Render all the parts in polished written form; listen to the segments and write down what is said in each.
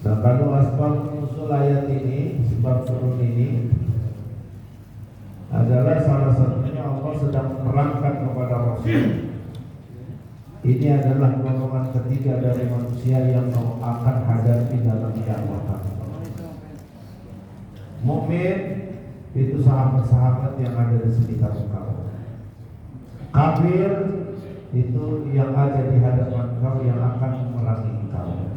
Nah, kalau asbab nuzul ayat ini, sebab turun ini adalah salah satunya Allah sedang menerangkan kepada Rasul. Ini adalah golongan ketiga dari manusia yang akan hadapi dalam kiamat. Mukmin itu sahabat-sahabat yang ada di sekitar engkau. Kafir itu yang ada di hadapan engkau yang akan memerangi engkau.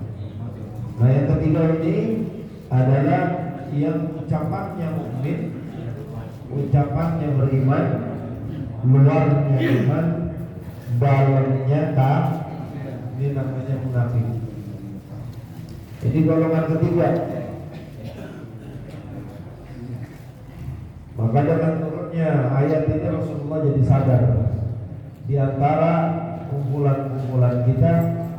Nah, yang ketiga ini adalah yang ucapannya mukmin, ucapannya beriman, luarnya iman, dalamnya kafir. Ini namanya munafik. Ini golongan ketiga. Maka dengan turunnya ayat ini Rasulullah jadi sadar. Di antara kumpulan-kumpulan kita,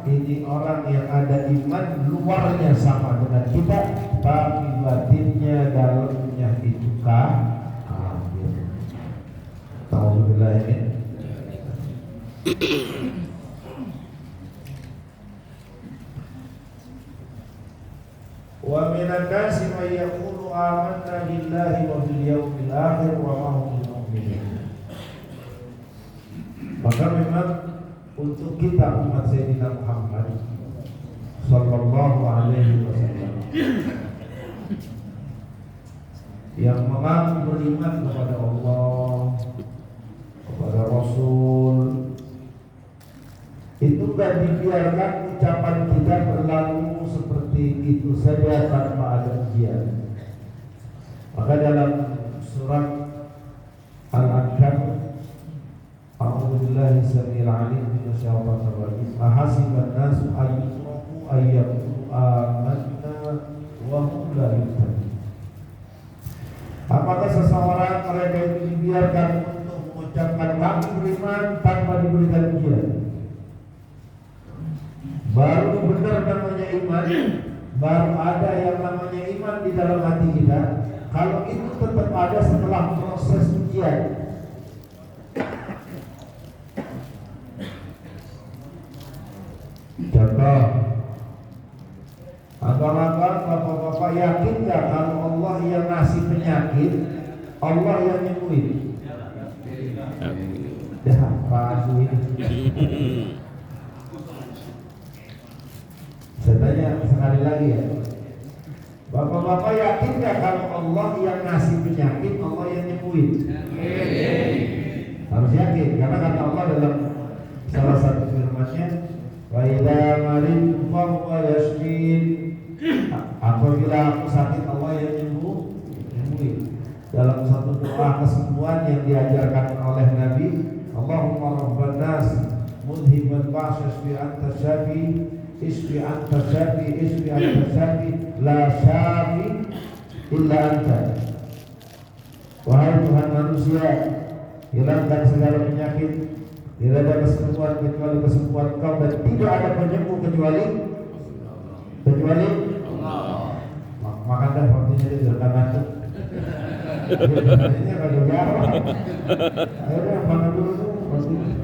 ini orang yang ada iman luarnya sama dengan kita, tapi batinnya dalamnya itu kafir. Alhamdulillah ini. Wa minan nasi may yaqulu amanna billahi wa bil yawmil akhir wa ma hum bimu'minin. Maka memang untuk kita umat Sayyidina Muhammad sallallahu alaihi wasallam yang mengaku beriman kepada Allah, kepada Rasul, itu gak dibiarkan ucapan kita berlalu seperti itu saja tanpa ada ujian. Maka dalam surat Al-Ankabut, A'udzubillahi samil alim minasyaitonir rajim. Ahasiban nasu ayyutraku ayyaqulu amanna wa hum la yuftanun. Apakah seseorang mereka itu dibiarkan untuk mengucapkan kami beriman tanpa diberikan ujian? Baru benar namanya iman, baru ada yang namanya iman di dalam hati kita. Kalau itu tetap ada setelah proses ujian. Contoh, abang-abang, bapak-bapak yakin gak kalau Allah yang ngasih penyakit, Allah yang nyembuhin? Dah, palsu ini. Saya tanya sekali lagi ya, bapak-bapak yakin gak kalau Allah yang ngasih penyakit, Allah yang nyembuhin? Harus yakin, karena kata Allah dalam salah satu firman-Nya, wa idza maridtu fa huwa yashfin. Apabila aku sakit, Allah yang nyembuhin. Dalam satu doa kesembuhan yang diajarkan oleh Nabi, Allahumma rabban nas mudhiban ba's isfi anta syafi, isfi anta syafi, isfi anta syafi, la syafi illa anta. Wahai Tuhan manusia, hilangkan segala penyakit, tidak ada kesembuhan kecuali kesembuhan Kau, dan tidak ada penyembuh kecuali Allah. Makan dah waktunya dia sudah ngantuk. Ini kalau jawab, akhirnya makan dulu tuh waktunya.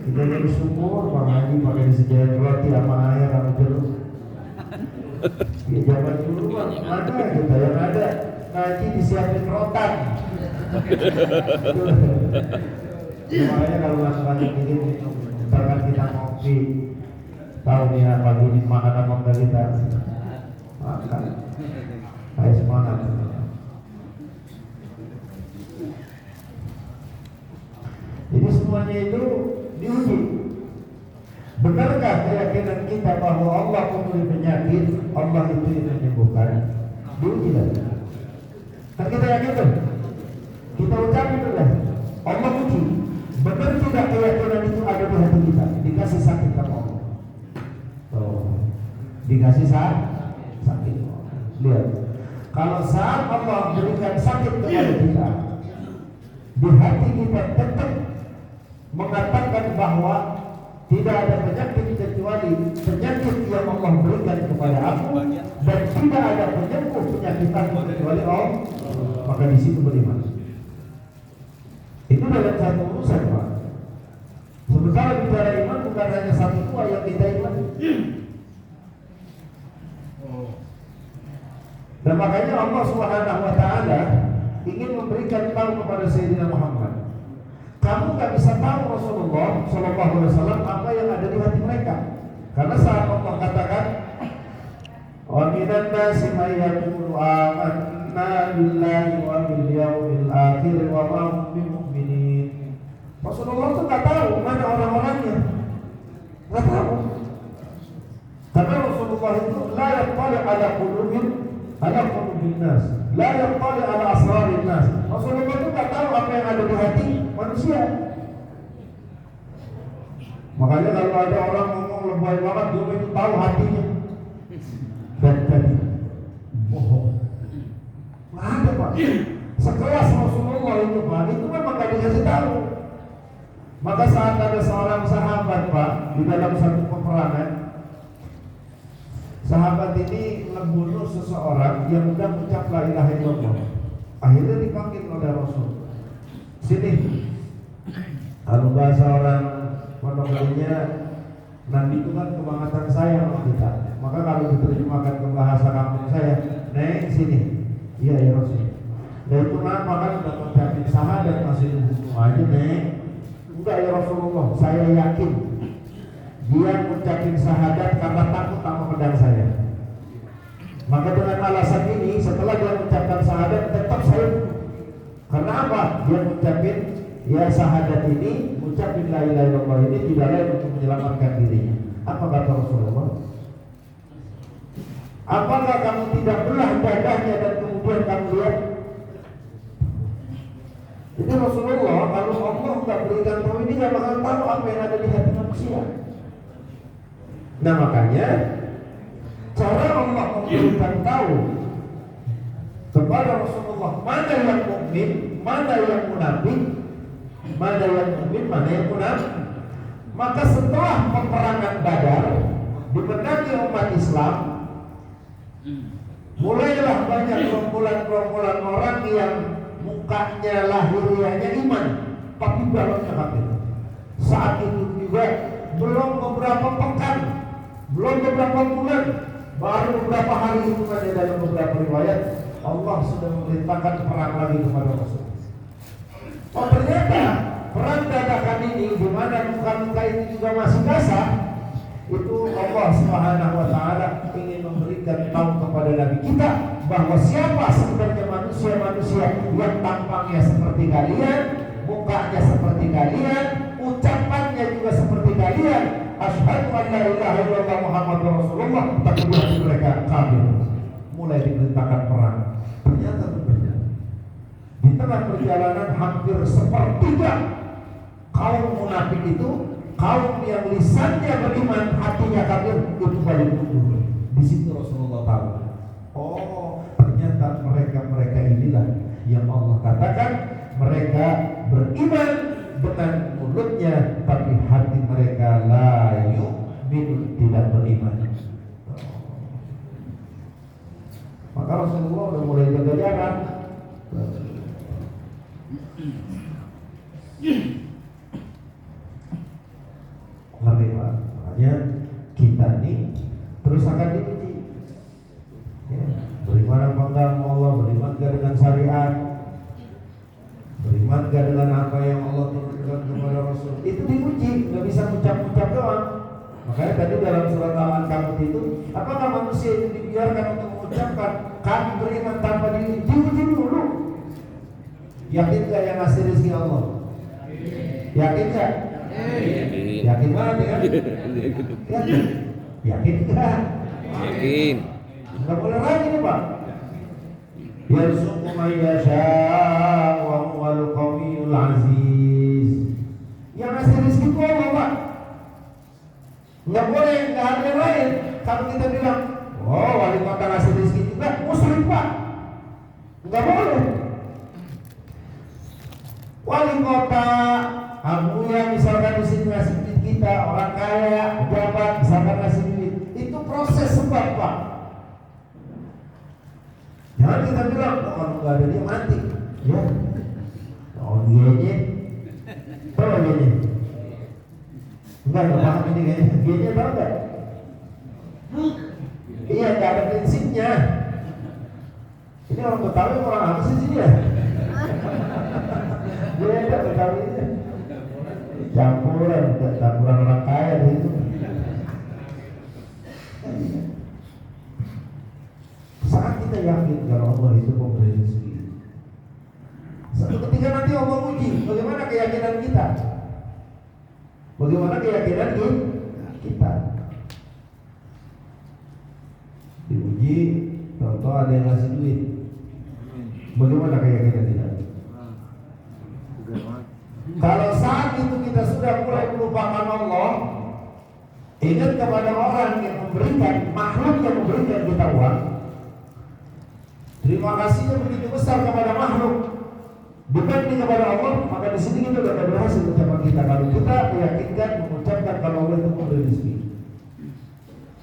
Kita jadi syukur Bang Haji pakai disediain roti sama air sama jeruk. Ya zaman dulu Bang, mana kita yang ada ngaji disiapin rotan. Makanya kalau lagi ini misalkan kita ngopi, tahu nih pagi ini makan apa enggak kita makan, ayo semangat. Jadi semuanya itu diuji. Benarkah keyakinan kita bahwa Allah memberi penyakit, Allah itu yang menyembuhkan? Diuji lagi. Kan kita yakin tuh, kita ucapin dulu lah, Allah uji. Benar tidak keyakinan itu ada di hati kita? Dikasih sakit sama Allah. Dikasih sakit. Lihat, kalau saat Allah berikan sakit kepada kita, di hati kita tetap mengatakan bahwa tidak ada penyakit kecuali penyakit yang Allah berikan kepada aku, dan tidak ada penyembuh penyakit aku kecuali Allah, maka di situ beriman. Itu dalam satu urusan Pak. Sementara bicara iman bukan hanya satu dua yang kita imani. Dan makanya Allah Subhanahu wa taala ingin memberikan tahu kepada Sayyidina Muhammad, kamu gak bisa tahu Rasulullah sallallahu alaihi wasallam apa yang ada di hati mereka. Karena saat Allah katakan, wa minan nasi may yaqulu amanna billahi wa bil yawmil akhir wa ma hum bimu'minin. Rasulullah itu gak tahu mana orang-orangnya, gak tahu. Karena Rasulullah itu la yaqali ala qulubin nas, la yaqali ala asrarin nas. Rasulullah itu gak tahu apa yang ada di hati manusia. Makanya kalau ada orang ngomong lebay banget, dia itu tahu hatinya. Dan tadi bohong. Nggak ada Pak. Sekelas Rasulullah itu Pak, itu memang gak dikasih tahu. Maka saat ada seorang sahabat Pak di dalam satu peperangan, sahabat ini membunuh seseorang yang sudah mengucap la ilaha illallah. Akhirnya dipanggil oleh Rasul. Sini. Kalau bahasa orang monogaminya, Nabi itu kan kebangetan saya sama kita. Maka kalau diterjemahkan ke bahasa kampung saya, Neng sini. Iya ya Rasul. Dan itu kenapa kan udah mengucapin syahadat masih dibunuh aja Neng. Enggak ya Rasulullah, saya yakin dia mengucapin syahadat karena takut sama pedang saya. Maka dengan alasan ini, setelah dia mengucapkan syahadat, tetap saya bunuh. Karena apa? Dia mengucapin ya syahadat ini, mengucapin la ilaha illallah ini tidak lain untuk menyelamatkan dirinya. Apa kata Rasulullah? Apakah kamu tidak belah dadahnya dan kemudian kamu lihat? Jadi Rasulullah kalau Allah tidak berikan tahu ini, nggak bakal tahu apa yang ada di hati manusia. Nah makanya cara Allah memberikan tahu kepada Rasulullah mana yang mukmin, mana yang munafik, mana yang mukmin, mana yang munafik. Maka setelah peperangan Badar dimenangi umat Islam, mulailah banyak gerombolan-gerombolan orang yang mukanya lahiriahnya iman, tapi dalamnya kafir. Saat itu juga belum beberapa pekan, belum beberapa bulan, baru beberapa hari itu ada dalam beberapa riwayat Allah sudah memerintahkan perang lagi kepada Rasul. Oh ternyata perang dadakan ini di mana luka-luka itu juga masih basah, itu Allah Subhanahu wa taala ingin memberikan tahu kepada Nabi kita bahwa siapa sebenarnya manusia-manusia yang tampangnya seperti kalian, mukanya seperti kalian, ucapannya juga seperti kalian. Asyhadu an la ilaha illallah Muhammadur Rasulullah, tapi mereka kafir. Mulai diperintahkan perang. Ternyata benar. Di tengah perjalanan hampir sepertiga kaum munafik itu, kaum yang lisannya beriman, hatinya kafir, itu balik mundur. Di situ Rasulullah tahu. Oh, ternyata mereka inilah yang Allah katakan mereka beriman dengan mulutnya, tapi hati mereka la yu'min, tidak beriman. Maka Rasulullah sudah mulai jaga jarak. Ngerti Pak? Makanya kita ini terus akan diuji. Ya, beriman apa enggak sama Allah, beriman enggak dengan syariat, beriman enggak dengan apa yang Allah turunkan kepada Rasul. Itu diuji, nggak bisa ucap-ucap doang. Makanya tadi dalam surat Al-Ankabut itu, apakah manusia itu dibiarkan untuk mengucapkan kami beriman tanpa diuji dulu? Yakin nggak yang ngasih rezeki Allah? Yakin nggak? Yakin banget ya? Yakin? Yakin nggak? Yakin. Nggak boleh lagi nih Pak. Yarzuqu man yasha' wa huwal qawiyul aziz. Yang ngasih rezeki itu Allah Pak. Nggak boleh, nggak ada yang lain. Kalau kita bilang, oh wali kota ngasih rezeki juga, musyrik Pak. Nggak boleh. Wali kota, Abu ya misalkan di sini ngasih duit kita, orang kaya, pejabat misalkan ngasih duit, itu proses sebab Pak. Jangan kita bilang, oh kalau nggak ada dia mati, ya. Oh dia aja, tahu dia. Nggak paham ini kayaknya. Dia tahu nggak? Iya, nggak ada prinsipnya. Ini orang Betawi orang apa sih sini ya? Dia ada Betawi ini. Campuran orang kaya di itu. Saat kita yakin kalau Allah itu pemberi rezeki, satu ketika nanti Allah uji, bagaimana keyakinan kita? Bagaimana keyakinan kita? Diuji, contoh ada yang ngasih duit. Bagaimana keyakinan kita? Kalau saat itu kita sudah mulai melupakan Allah, ingat kepada orang yang memberikan, makhluk yang memberikan kita uang, terima kasihnya begitu besar kepada makhluk dibanding kepada Allah, maka di sini kita sudah berhasil ucapan kita. Kalau kita meyakinkan, mengucapkan kalau Allah itu memberi rezeki.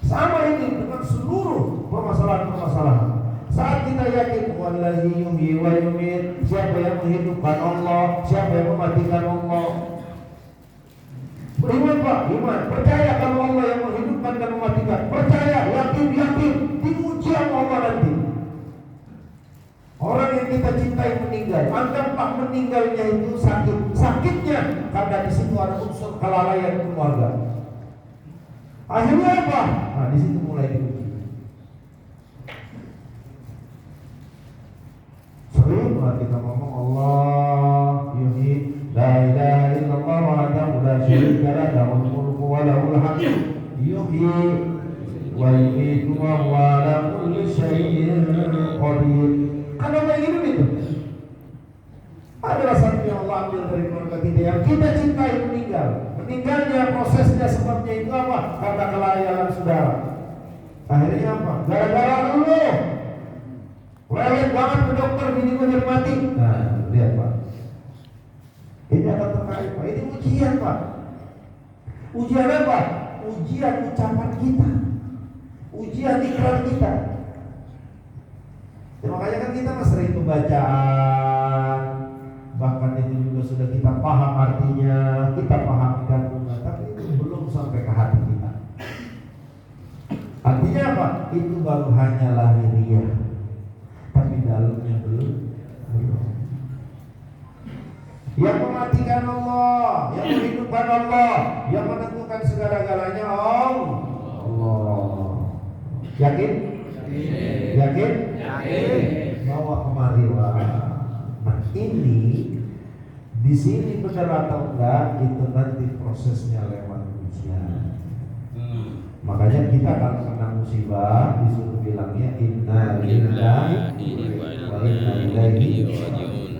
Sama ini dengan seluruh permasalahan-permasalahan. Saat kita yakin wallazi yuhyi wa yumiit, siapa yang menghidupkan Allah, siapa yang mematikan Allah. Beriman Pak, iman, percaya kalau Allah yang menghidupkan dan mematikan. Percaya, yakin, diuji sama Allah nanti. Orang yang kita cintai meninggal, anggaplah meninggalnya itu sakit. Sakitnya karena di situ ada unsur kelalaian keluarga. Akhirnya apa? Nah, di situ mulai diuji. Sering lah kita ngomong Allah yuhyi, la ilaha illallah wahdahu la syarika lah, lahul mulku wa lahul hamdu, yuhyi wa yumiitu wa huwa ala kulli syai'in qadir. Kan Allah yang hidup itu adalah satu yang Allah ambil dari keluarga kita yang kita cintai meninggal. Meninggalnya prosesnya sebabnya itu apa? Karena kelalaian saudara. Akhirnya apa? Gara-gara dulu lewat banget ke dokter, bini gue jadi mati. Nah, lihat Pak, ini akan terkait Pak. Ini ujian Pak. Ujian apa? Ujian ucapan kita, ujian ikrar kita. Ya, makanya kan kita sering pembacaan, bahkan itu juga sudah kita paham artinya, kita paham kandungan, tapi itu belum sampai ke hati kita. Artinya apa? Itu baru hanya lahiriah, tapi dalamnya belum. Yang mematikan Allah, yang menghidupkan Allah, yang menentukan segala-galanya Allah. Yakin? Yakin? Bawa kemari Pak. Nah ini di sini benar atau enggak itu nanti prosesnya lewat ujian. Makanya kita kalau kena musibah disuruh bilangnya inna lillahi wa inna ilaihi raji'un.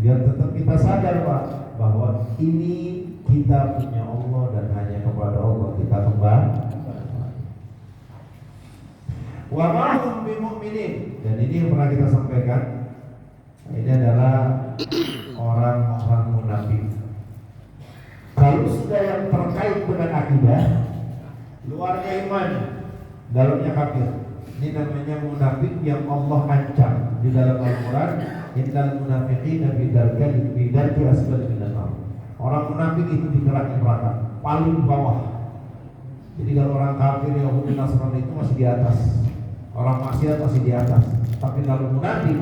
Biar tetap kita sadar Pak bahwa ini kita punya Allah dan hanya kepada Allah kita kembali. Wa ma'hum bimu'minin, dan ini yang pernah kita sampaikan. Ini adalah orang-orang munafik. Kalau sudah yang terkait dengan akidah, luarnya iman, dalamnya kafir. Ini namanya munafik yang Allah ancam di dalam Al-Quran. Innal munafiqina fi darki asfali minan nar. Orang munafik itu di neraka paling bawah. Jadi kalau orang kafir Yahudi Nasrani itu masih di atas, orang maksiat masih di atas. Tapi kalau munafik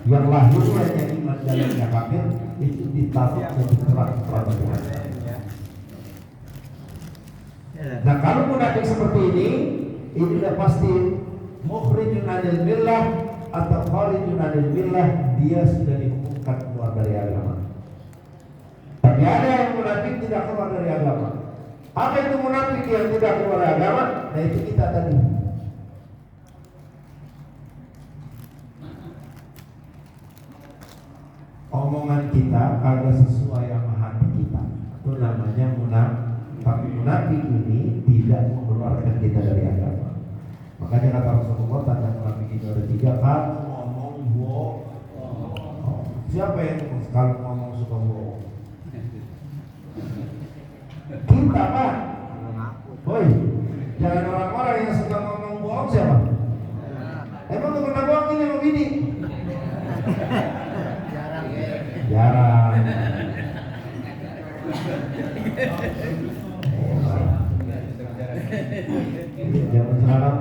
yang lahirnya iman dalamnya kafir itu ditaruh di neraka Tuhan. Nah kalau munafik seperti ini sudah pasti mukhrijun anil millah atau kharijun anil millah, dia sudah dihukumkan keluar dari agama. Tapi ada yang munafik tidak keluar dari agama. Apa itu munafik yang tidak keluar dari agama? Nah itu kita tadi. Omongan kita kagak sesuai sama hati kita, itu namanya munafik. Tapi munafik ini tidak mengeluarkan kita dari agama. Makanya kata Rasulullah, tanda munafik itu ada 3. Kalau ngomong bohong. Siapa yang kalau ngomong suka bohong? Kita Pak. Woi, jangan orang-orang yang suka ngomong bohong siapa? Emang tuh pernah bohong ini sama bini? Jarang. Jangan sekarang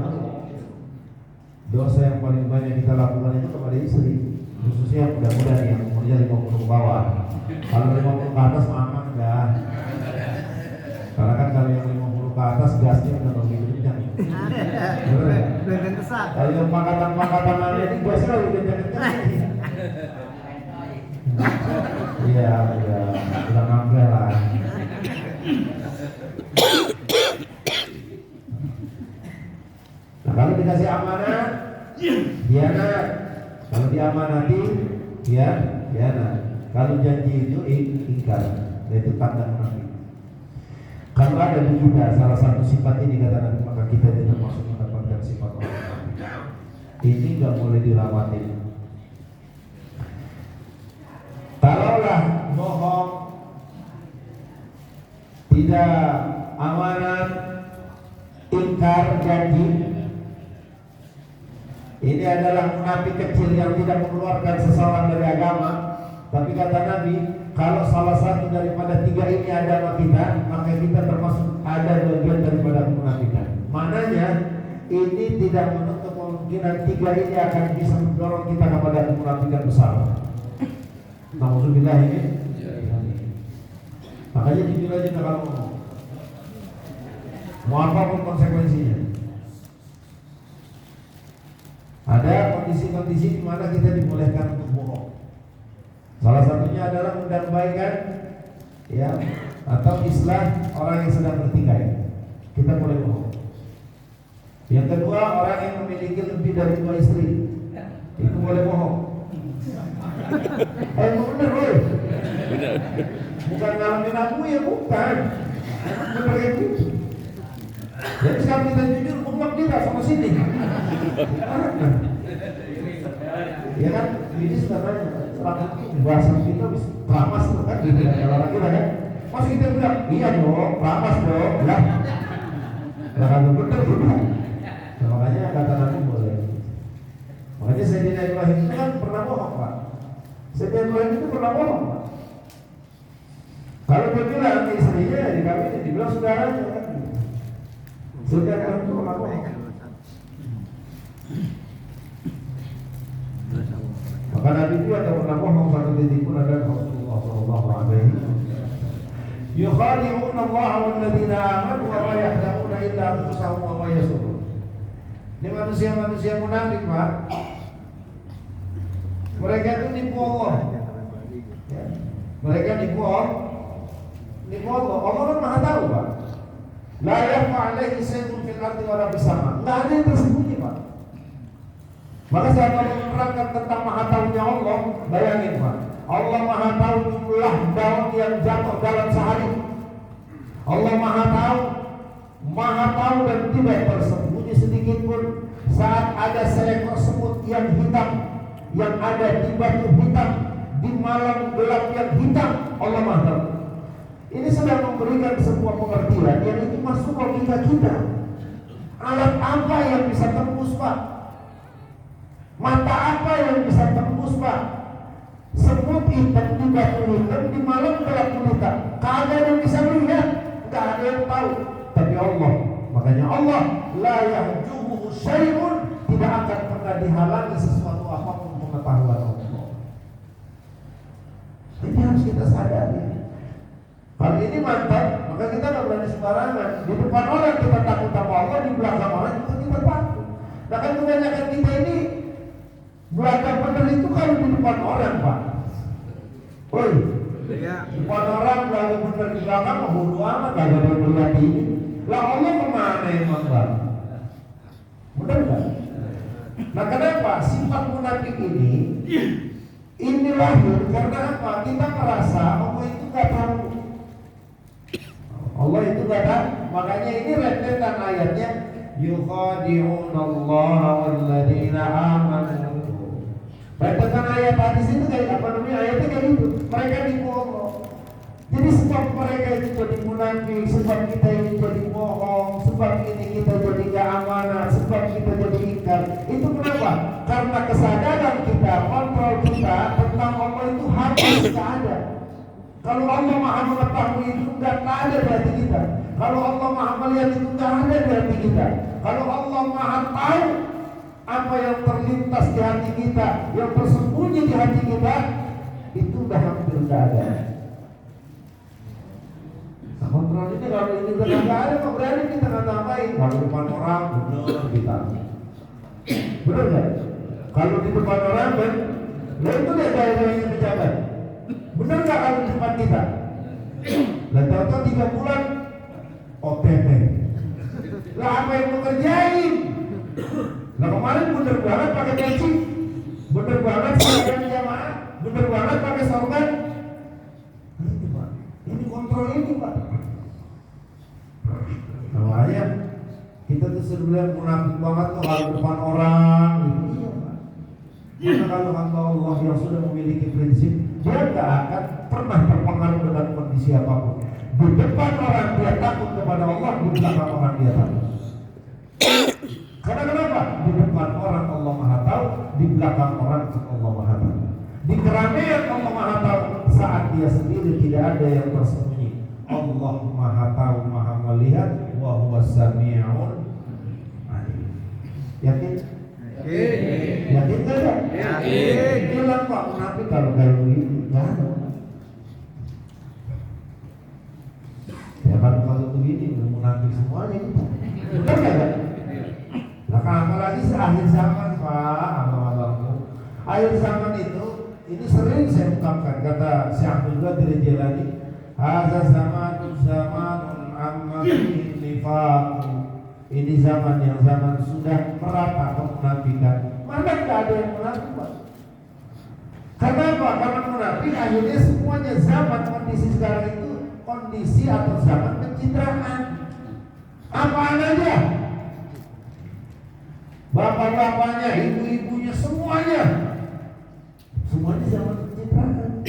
dosa yang paling banyak kita lakukan itu kepada istri, khususnya yang muda-muda nih yang umurnya 50 ke bawah. Kalau 50 ke atas aman enggak? Karena kan kalau yang 50 ke atas gasnya udah lebih kencang. Bener ya? Kalau yang pangkatan-pangkatan lain ini gasnya lebih kencang-kencang. Iya, udah ngambil lah. Nah, kalau dikasih amanah, khianat. Kalau diamanati, khianat. Kalau janji itu ingkar, yaitu tanda munafik. Kalau ada di kita salah satu sifat ini kata Nabi, maka kita tidak termasuk mendapatkan sifat orang munafik. Ini nggak boleh dirawatin. Kalaulah bohong, tidak amanat, ingkar janji, ini adalah munafik kecil yang tidak mengeluarkan seseorang dari agama. Tapi kata Nabi, kalau salah satu daripada tiga ini ada pada kita, maka kita termasuk ada bagian daripada kemunafikan. Mananya ini tidak menutup kemungkinan tiga ini akan bisa mendorong kita kepada kemunafikan besar. Nauzubillah ini. Makanya jujur aja kalau ngomong. Mau apapun konsekuensinya. Ada kondisi-kondisi di mana kita dibolehkan untuk bohong. Salah satunya adalah mendambaikan ya atau islah orang yang sedang bertikai. Kita boleh bohong. Yang kedua, orang yang memiliki lebih dari 2 istri. Itu boleh bohong. Bener loh. Bukan ngalamin aku ya, bukan. Bener itu. Jadi sekarang kita jujur, bukan kita sama sini. Ya kan, ini sebenarnya bahasa kita bisa ramas kan, kalau kita kan, masih kita bilang iya dong, ramas dong, ya. Nah kalau bener benar. Nah, makanya kata Nabi boleh. Makanya Sayyidina Ibrahim itu kan pernah bohong Pak. Sayyidina Ibrahim itu pernah bohong Pak. Kalau dia bilang istrinya di kami dibilang saudaranya kan. Sayyidina Ibrahim itu pernah bohong. Maka Nabi itu ada pernah bohong satu titik pun ada Rasulullah sallallahu alaihi wasallam. Yukhadi'una Allah wal ladzina amanu wa ma yahda'una illa anfusahum wa ma yashurun. Ini manusia-manusia munafik, Pak. Mereka itu nipu Allah. Ya. Mereka nipu Allah. Allah kan Maha tahu, Pak. La yakhfa 'alaihi shay'un fil ardi wa la fis sama'. Enggak ada yang tersembunyi, Pak. Maka saat Allah menerangkan tentang Maha Tahunya Allah, bayangin Pak, Allah Maha Tahu jumlah daun yang jatuh dalam sehari. Allah Maha Tahu dan tidak tersembunyi sedikit pun saat ada seekor semut yang hitam yang ada di batu hitam di malam gelap yang hitam. Allah Maha Tahu. Ini sedang memberikan sebuah pengertian yang itu masuk logika kita. Alat apa yang bisa tembus Pak? Mata apa yang bisa tembus Pak? Semut hitam di batu hitam di malam gelap gulita. Kagak ada yang bisa melihat, nggak ada yang tahu. Tapi Allah, makanya Allah la yahjubuhu syai'un, tidak akan pernah dihalangi sesuatu apapun pengetahuan Allah. Ini harus kita sadari. Kalau ini mantap, maka kita nggak berani sembarangan. Di depan orang kita takut sama Allah, di belakang orang juga kita takut. Nah kan kebanyakan kita ini belakang benar itu kalau di depan orang Pak. Woi, depan orang belakang benar di belakang bodo amat, gak ada yang melihat ini. Lah Allah kemana emang Pak? Benar kan? Nah kenapa sifat munafik ini lahir karena apa? Kita merasa Allah itu gak tahu. Allah itu gak tahu. Makanya ini rentetan ayatnya, yukhadi'una Allah wal ladzina amanu. Rentetan ayat hadis itu kayak apa namanya? Ayatnya kayak gitu. Mereka nipu Allah. Jadi sebab mereka itu jadi munafik, sebab kita ini jadi bohong, sebab ini kita jadi gak amanah, sebab kita jadi ingkar. Itu kenapa? Karena kesadaran kita, kontrol kita tentang Allah itu habis gak ada. Kalau Allah Maha mengetahui itu nggak ada di hati kita. Kalau Allah Maha melihat itu nggak ada di hati kita. Kalau Allah Maha tahu apa yang terlintas di hati kita, yang tersembunyi di hati kita, itu udah hampir nggak ada. Nah, kontrol ini kalau ini nggak ada, kok berani kita ngapain? Kalau depan orang benar kita, benar nggak? Kalau di depan orang kan, lah itu dia gaya-gayanya pejabat. Benar nggak kalau di depan kita? Lah tahu-tahu 3 bulan OTT. Lah apa yang mau kerjain? Lah kemarin bener banget pakai peci, bener banget pakai jamaah, bener banget pakai sorban. Ini Pak, ini kontrol ini Pak. Namanya kita tuh sering bilang munafik banget tuh kalau depan orang gitu. Iya Pak. Karena kalau hamba Allah yang sudah memiliki prinsip, dia nggak akan pernah terpengaruh dengan kondisi apapun. Di depan orang dia takut kepada Allah, di belakang orang dia takut. Karena kenapa? Di depan orang Allah Maha tahu, di belakang orang Allah Maha tahu. Di keramaian Allah Maha tahu, saat dia sendiri tidak ada yang tersembunyi. Allah Maha tahu, Maha melihat, wa huwas sami'un alim. Yakin? Yakin tidak? Yakin. Bilang Pak munafik kalau kayak begini, nggak ada. Ya kalau begini munafik semuanya itu. Benar nggak? Nah, apalagi akhir zaman Pak, abang-abangku. Akhir zaman itu, ini sering saya ungkapkan kata Syekh juga dari Jalani. Hadza zamanun amma nifaq. Ini zaman yang zaman sudah merata kemunafikan. Mana nggak ada yang munafik Pak? Karena apa? Karena munafik akhirnya semuanya zaman kondisi sekarang itu kondisi atau zaman pencitraan. Apaan aja? Bapak-bapaknya, ibu-ibunya, semuanya zaman pencitraan.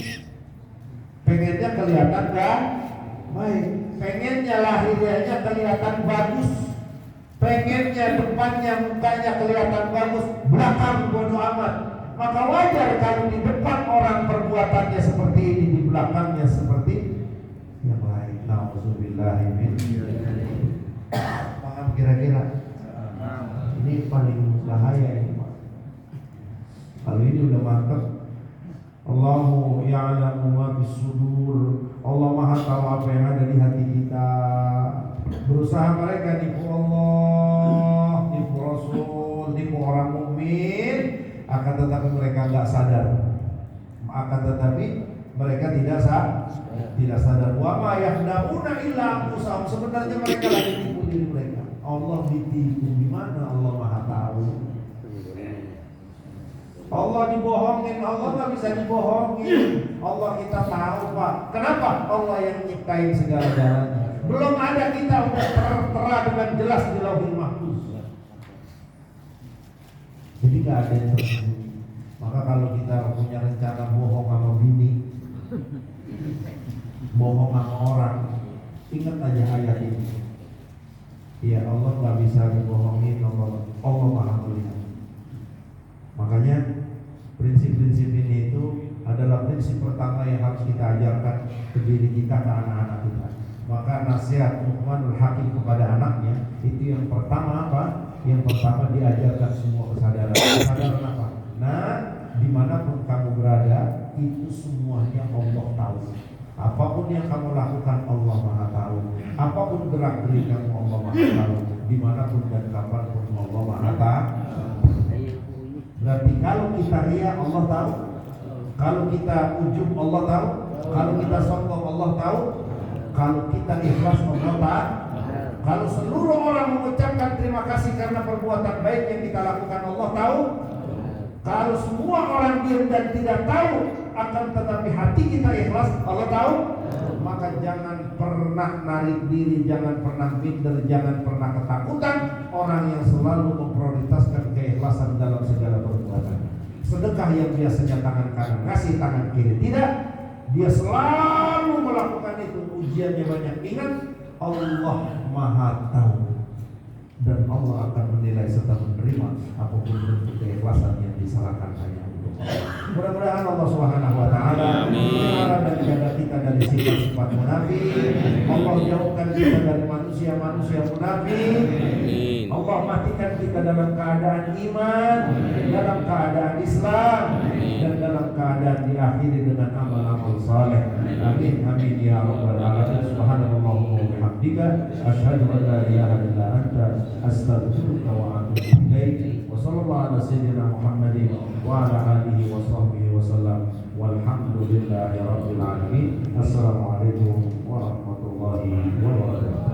Pengennya kelihatan gak baik, pengennya lahirianya kelihatan bagus, pengennya depannya mukanya kelihatan bagus, belakang bodoh amat. Maka wajar kalau di depan orang perbuatannya seperti ini, di belakangnya seperti yang lain. Nauzubillahimin. Paham kira-kira? Ini paling bahaya ini Pak. Kalau ini udah mantap. Allahu ya'lamu ma bis-sudur. Allah Maha tahu apa yang ada di hati kita. Berusaha mereka nipu Allah, nipu Rasul, nipu orang mukmin, akan tetapi mereka enggak sadar. Akan tetapi mereka tidak sadar. Wa ma yahda'una illa anfusahum. Sebenarnya mereka lagi tipu diri mereka. Allah ditipu, di mana Allah Maha tahu. Allah dibohongin, Allah nggak bisa dibohongin. Allah kita tahu Pak. Kenapa? Allah yang nyiptain segala-galanya. Belum ada kita udah tertera dengan jelas di Lauhul Mahfuz. Jadi nggak ada yang tersembunyi. Maka kalau kita punya rencana bohong sama bini, bohong sama orang, ingat aja ayat ini. Ya Allah nggak bisa dibohongin, Allah Maha melihat. Makanya prinsip-prinsip ini itu adalah prinsip pertama yang harus kita ajarkan ke diri kita, ke anak-anak kita. Maka nasihat Luqmanul Hakim kepada anaknya itu yang pertama apa? Yang pertama diajarkan semua kesadaran. Kesadaran apa? Nah, dimanapun kamu berada itu semuanya Allah tahu. Apapun yang kamu lakukan Allah Maha tahu. Apapun gerak-gerik kamu Allah Maha tahu. Dimanapun dan kapanpun Allah Maha tahu. Berarti kalau kita ria Allah tahu, kalau kita ujub Allah tahu, kalau kita sombong Allah tahu, kalau kita ikhlas Allah tahu. Kalau seluruh orang mengucapkan terima kasih karena perbuatan baik yang kita lakukan Allah tahu. Kalau semua orang diam dan tidak tahu, akan tetapi hati kita ikhlas Allah tahu. Maka jangan pernah narik diri, jangan pernah minder, jangan pernah ketakutan. Orang yang selalu memprioritaskan keikhlasan dalam segala perbuatan. Sedekah yang biasanya tangan kanan ngasih tangan kiri tidak, dia selalu melakukan itu. Ujiannya banyak. Ingat, Allah Maha tahu dan Allah akan menilai serta menerima apapun bentuk keikhlasan yang disalahkan hanya Mudah-mudahan Allah Subhanahu wa taala menjaga kita dari sifat-sifat munafik. Allah jauhkan kita dari manusia-manusia munafik. Allah matikan kita dalam keadaan iman, dalam keadaan Islam, dan dalam keadaan diakhiri dengan amal-amal saleh. Amin amin ya rabbal alamin. Subhanallahumma wa bihamdika asyhadu an la ilaha illa anta astaghfiruka wa atubu ilaik. Wa sallallahu ala sayyidina Muhammadin wa ala alihi wa sahbihi wa sallam. Walhamdulillahi rabbil alamin. Assalamualaikum warahmatullahi wabarakatuh.